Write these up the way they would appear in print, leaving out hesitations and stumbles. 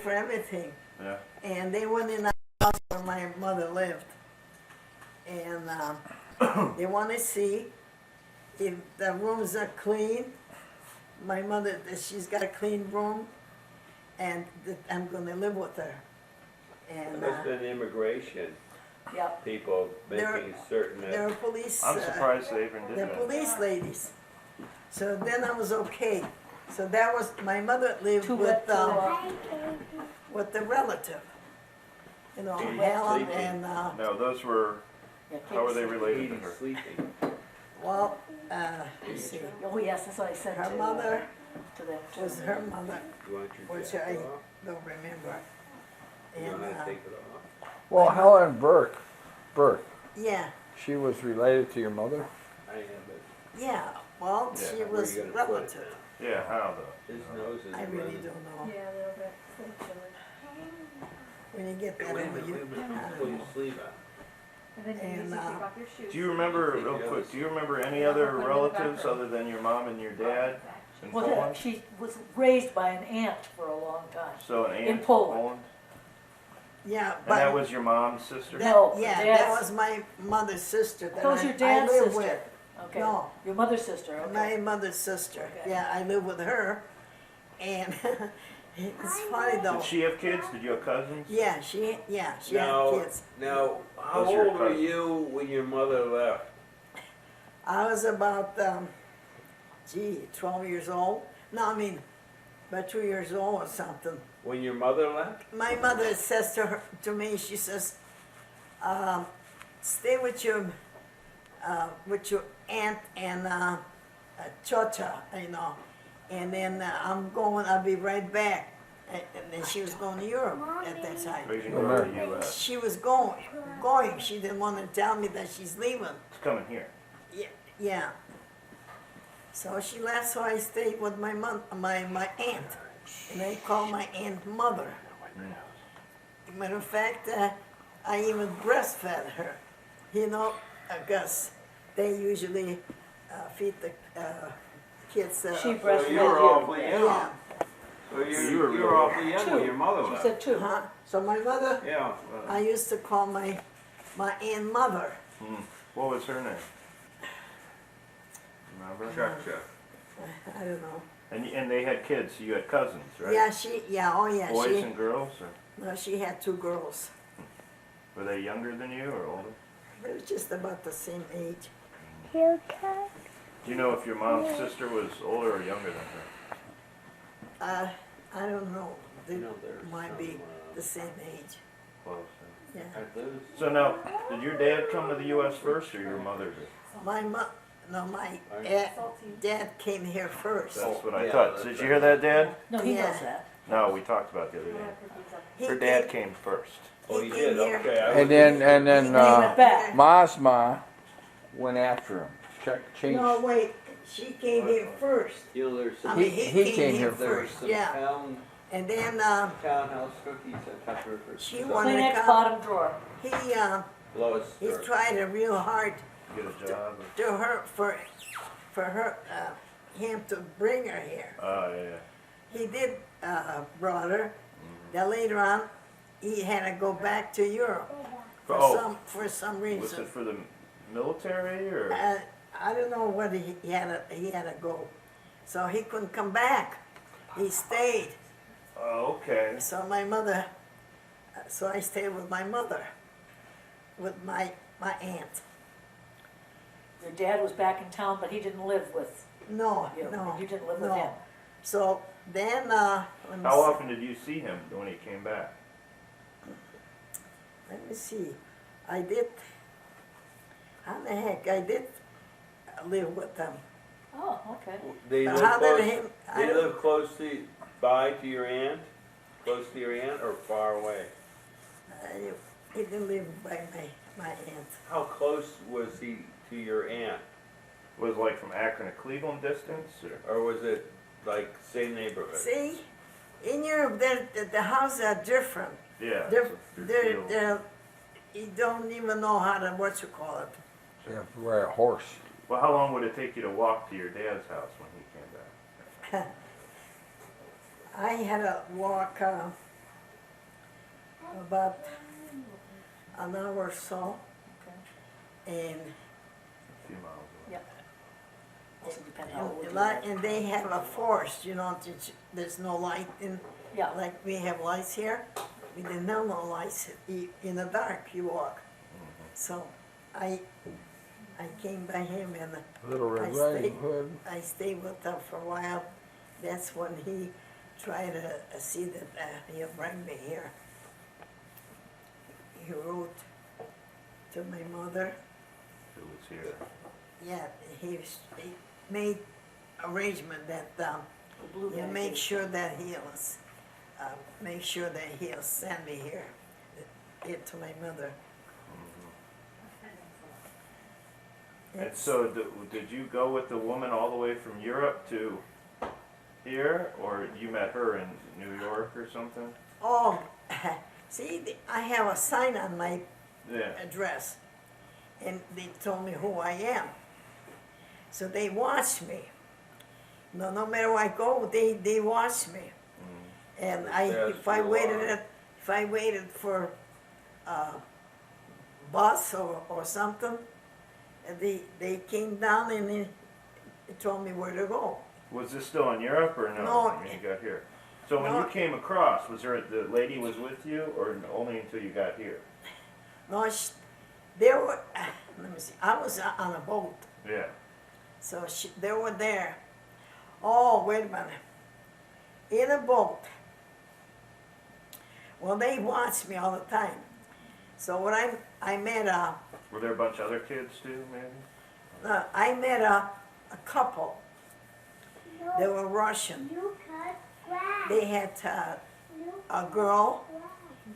for everything. Yeah. And they went in the house where my mother lived. And they want to see if the rooms are clean. My mother, she's got a clean room, and I'm going to live with her. And There's been immigration Yep. people There- making certain there that are police. I'm surprised they even did They're that. police ladies. So then I was okay. So that was, my mother lived Too with wet to, the relative. You know, She's Helen sleeping. and, No, those were, yeah, how were they Kate's- related to he's her? sleeping. well, let's see. Oh, yes, that's what I said Her to, mother to them. too. was her mother, You want your which jacket I off? don't remember. You And, want to take it off? Well, Helen Burke, yeah, she was related to your mother? I have it. yeah, well, Yeah, she where was you gonna put it relative. Yeah, how though? His nose is I really running. don't know. Yeah, a little bit. It's a little When you get that Wait a over minute, you, wait a minute. I Pull don't your know. sleeve out. And then you And, usually take off your shoes. Do you remember, Take real the quick, others. do you remember any other relatives other than your mom and your dad in Well, Poland? she was raised by an aunt for a long time. So an aunt in Poland. Yeah, And that but was your mom's sister? that, No, yeah, dad's- that was my mother's sister that That was your I dad's live sister? with. Okay. No. Your mother's sister, okay. My mother's sister. Okay. Yeah, I live with her, and it's funny though. Did she have kids? Did you have cousins? Yeah, she had kids. Now, how Those are your old were cousins. you when your mother left? I was about 12 years old. No, I mean, about 2 years old or something. When your mother left? My mother says to me, she says, "Stay with your aunt and Chocha, you know, and then I'll be right back." And then she was going to Europe at that time. Or you can go to the U.S.? She was going. She didn't want to tell me that she's leaving. It's coming here. Yeah. So she left, so I stayed with my aunt, and I call my aunt mother. Matter of fact, I even breastfed her. You know, because they usually feed the kids. She So breastfed you were you. awfully young. Yeah. So you You were were awfully young when your mother She left. said two. Uh-huh. So my mother, Yeah. I used to call my aunt mother. What was her name? Remember? Cha-cha. I don't know. And they had kids, so you had cousins, right? Yeah, Boys and girls, or no, she had two girls. were they younger than you or older? They were just about the same age. Do you know if your mom's sister was older or younger than her? I don't know. They You know, there's might be some, the same age. Close. Yeah. Are those- So now, did your dad come to the U.S. first, or your mother did? My dad came here first. That's what I Yeah, thought. that's Did you hear that, Dad? No, he Yeah. knows that. No, we talked about the other day. He Her dad came first. Oh, he came did, here. okay. I And was- then He went back. Masma went after him. Changed. No, wait. She came here first. You know, there's I some, mean, He came here there's first. some Yeah. And then townhouse cookies at Pepperford. She wanted- Kleenex bottom drawer. Lois. he tried real hard Get a job. to her for him to bring her here. Oh, yeah. He did brought her. Then later on, he had to go back to Europe for some Was reason. it for the military, or? I don't know whether he had to go, so he couldn't come back. He stayed. Oh, okay. So my mother, so I stayed with my mother, with my aunt. Your dad was back in town, but he didn't live with No, you. no, You didn't live with no. him. So then, let me How see. often did you see him when he came back? Let me see. I did. How the heck I did live with them? Oh, okay. They But live how did close, him? I they don't- live close by to your aunt? Close to your aunt or far away? He didn't live by my aunt. How close was he to your aunt? Was it like from Akron to Cleveland distance, or? Or was it like same neighborhood? See, in Europe, the houses are different. Yeah. They're, you don't even know how to, what you call it. You have to ride a horse. Well, how long would it take you to walk to your dad's house when he came back? I had to walk about an hour or so, Okay. and A few miles away. Yep. Also depending on what we're doing. and they have a forest, you know, there's no light in, Yeah, like we have lights here. We didn't have no lights. In the dark you walk. So I came by him and Little I Red Riding stayed- Hood. I stayed with him for a while. That's when he tried to see that he'll bring me here. He wrote to my mother. Who was here? Yeah, he made arrangement that the blue he'll bag make is- sure that he'll send me here to my mother. And It's- so, did you go with the woman all the way from Europe to here, or you met her in New York or something? Oh, see, I have a sign on my Yeah. address, and they told me who I am. So they watch me. No matter where I go, they watch me. And if I waited for a bus or something, and they came down and they told me where to go. Was this still in Europe or no? No. When you got here. So when No. you came across, was there the lady was with you, or only until you got here? No, they were. Let me see. I was on a boat. Yeah. So they were there. Oh, wait a minute. In a boat. Well, they watch me all the time. So when I met Were there a bunch of other kids too, maybe? I met a couple. They were Russian. They had a girl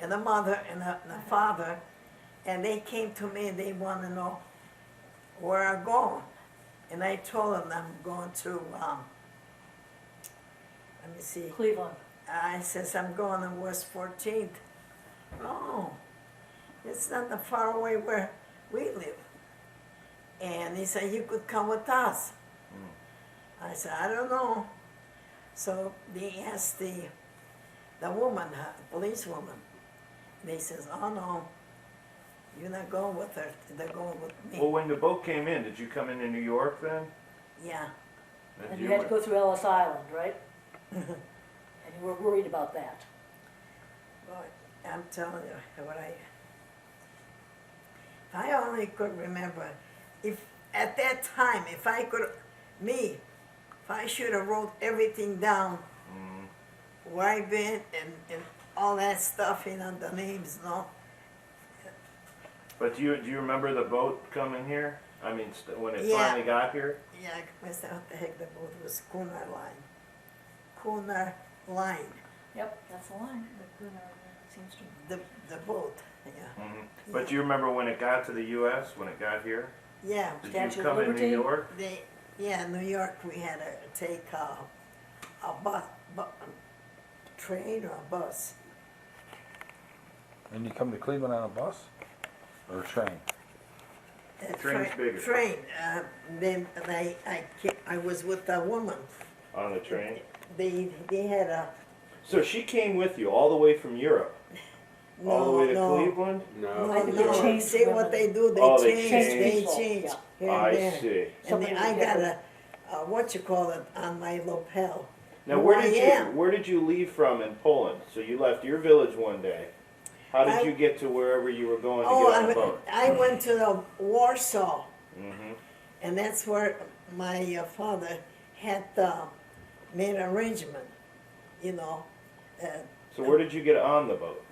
and a mother and a father, and they came to me and they want to know where I'm going. And I told them I'm going to, let me see. Cleveland. I says, I'm going on West 14th. Oh, it's not that far away where we live. And he said, you could come with us. I said, I don't know. So they asked the woman, police woman. They says, oh no, you're not going with her, they're going with me. Well, when the boat came in, did you come into New York then? Yeah, And you had to go through Ellis Island, right? And you were worried about that. but I'm telling you, if I only could remember, if at that time, if I should have wrote everything down, where I've been and all that stuff, you know, the names, no? But do you remember the boat coming here? I mean, when it Yeah. finally got here? Yeah, I missed out what the heck the boat was, Cunard Line. Cunard Line, Yep, that's the line. Seems to. the boat, yeah. But do you remember when it got to the U.S., when it got here? Yeah, Did Statue you of come in Liberty? New York? New York, we had to take a train or a bus. And you come to Cleveland on a bus or a train? Train's bigger. Train, then I was with a woman. On the train? They had a, So she came with you all the way from Europe? All the way to no. Cleveland? No. I think they No, changed see what women. they do, Oh, they they changed. change Yeah. here and I there. see. And Somebody then I would got get what you call it, on my lapel. Now, Who where I did am. where did you leave from in Poland? So you left your village one day. How did I- you get to wherever you were going to Oh, get on the boat? I went to the Warsaw, hmm and that's where my father had made an arrangement, you know. So where did you get on the boat?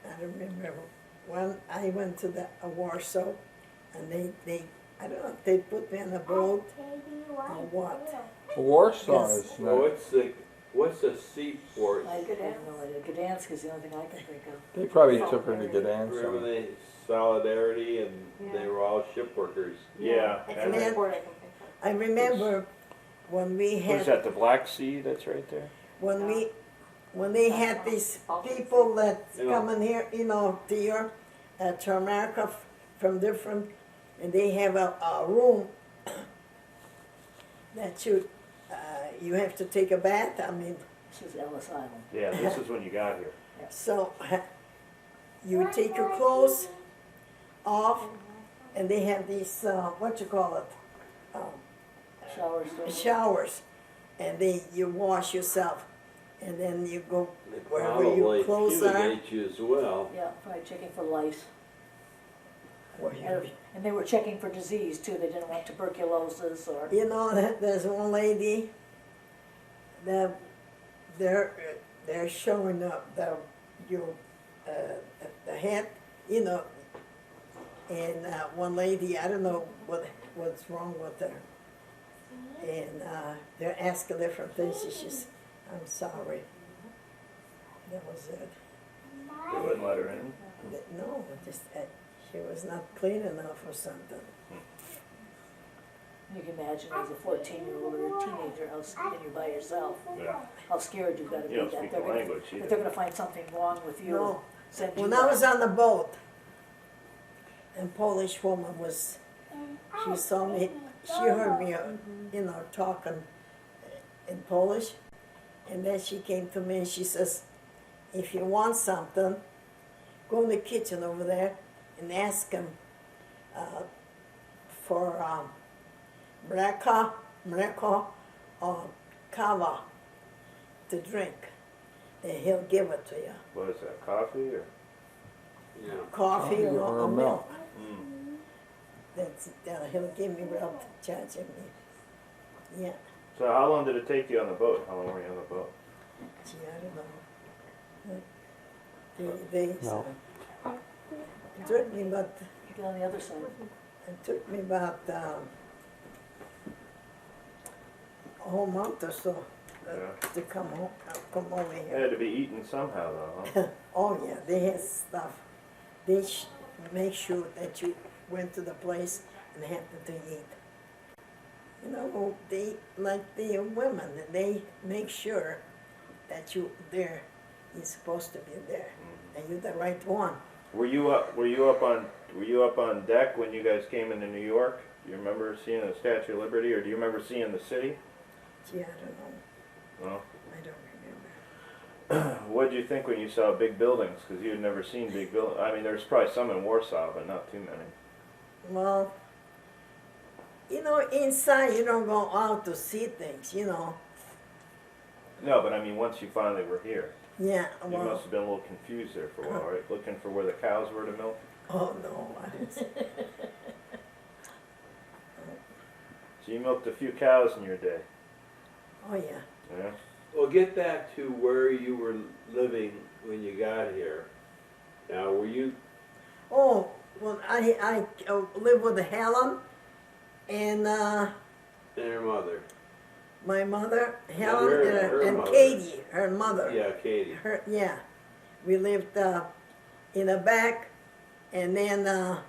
I don't remember. When I went to the Warsaw, and they I don't know if they put me on a boat or what. Warsaw Yes. is Well, not, what's the seaport? I have no idea. Gdansk is the only thing I can think of. they probably took her to Remember Gdansk. the Solidarity and they were all ship workers. Yeah. And and then I remember when we what is had that, the Black Sea that's right there? when they had these people that Yeah. coming here, you know, to Europe, to America from different, and they have a room that you have to take a bath. I mean, This is Ellis Island. Yeah, this is when you got here. so you take your clothes off, and they have these what you call it, Showers. don't- showers, and you wash yourself, and then you go They wherever your probably clothes are. fumigate you as well. Yeah, probably checking for lice. Where you- And they were checking for disease too. They didn't want tuberculosis or. You know, there's one lady that they're showing up your the head, you know, and one lady, I don't know what's wrong with her, and they're asking different things. She says, "I'm sorry." That was it. They wouldn't let her in. No, just she was not clean enough or something. You can imagine as a 14-year-old or a teenager, and you're by yourself, Yeah. how scared you've got to be You don't that speak they're the gonna, language either. that they're gonna find something wrong with you. No. Send you When I back. was on the boat, a Polish woman she saw me, she heard me, you know, talking in Polish, and then she came to me and she says, if you want something, go in the kitchen over there and ask him for mleko or kava to drink, and he'll give it to you. What is that, coffee or? Yeah. Coffee or milk. Mm. He'll give me without charging me. Yeah, So how long did it take you on the boat? How long were you on the boat? gee, I don't know. No. It took me about, Get on the other side. a whole month or so Yeah. to come over It here. had to be eaten somehow though, huh? Oh yeah, they had stuff. They make sure that you went to the place and had to eat. You know, they, like the women, they make sure that you're supposed to be there, and you're the right one. Were you up on deck when you guys came into New York? Do you remember seeing the Statue of Liberty, or do you remember seeing the city? Gee, I don't know, No. I don't remember. What did you think when you saw big buildings? Because you had never seen big buildings. I mean, there's probably some in Warsaw, but not too many. Well, you know, inside you don't go out to see things, you know. No, but I mean, once you finally were here, Yeah, you well, must have been a little confused there for a while, right? Looking for where the cows were to milk. oh no, I didn't see. So you milked a few cows in your day. Oh yeah. Yeah. Well, get back to where you were living when you got here. Now, were you, Oh, well, I live with Helen and and her mother? my mother, Helen, her and mother. Katie, her mother. Yeah, Katie. Yeah. We lived in the back, and then that's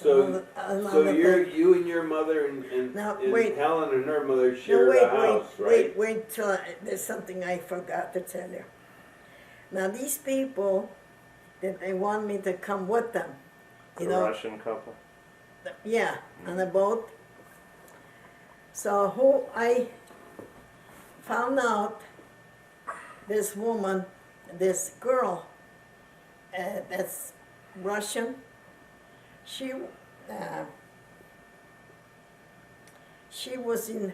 So another thing. you and your mother and Now, wait. Helen and her mother No, shared a house, right? wait till there's something I forgot to tell you. Now these people that they want me to come with them, you The know, Russian couple. yeah, on a boat. So who I found out, this woman, this girl, that's Russian. She was in.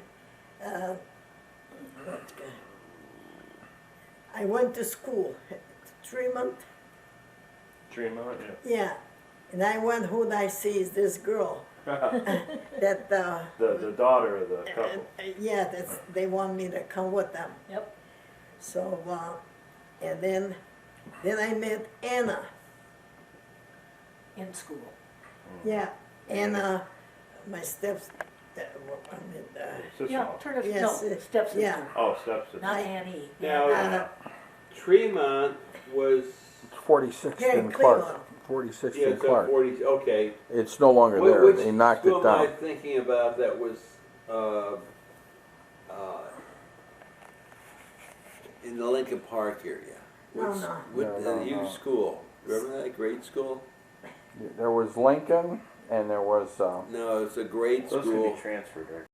I went to school, 3 months. Tremont, yeah. Yeah, and I went. Who'd I see is this girl that. The daughter of the couple. Yeah, they want me to come with them. Yep. So, and then I met Anna. In school. Yeah, Anna, my Sister. Yeah, turn it, Yes, no, stepsister. yeah. Oh, stepsister. Not Annie. Now, Uh, Tremont was, It's 46th Here in and Clark. Cleveland. 46th yeah, and it's on Clark. 40, okay. It's no longer there. Which They knocked school it am I down. thinking about that was, in the Lincoln Park area? No, What's- no. What, No, you no. school, remember that grade school? There was Lincoln, and there was, No, it's a grade Those can school. be transferred, right?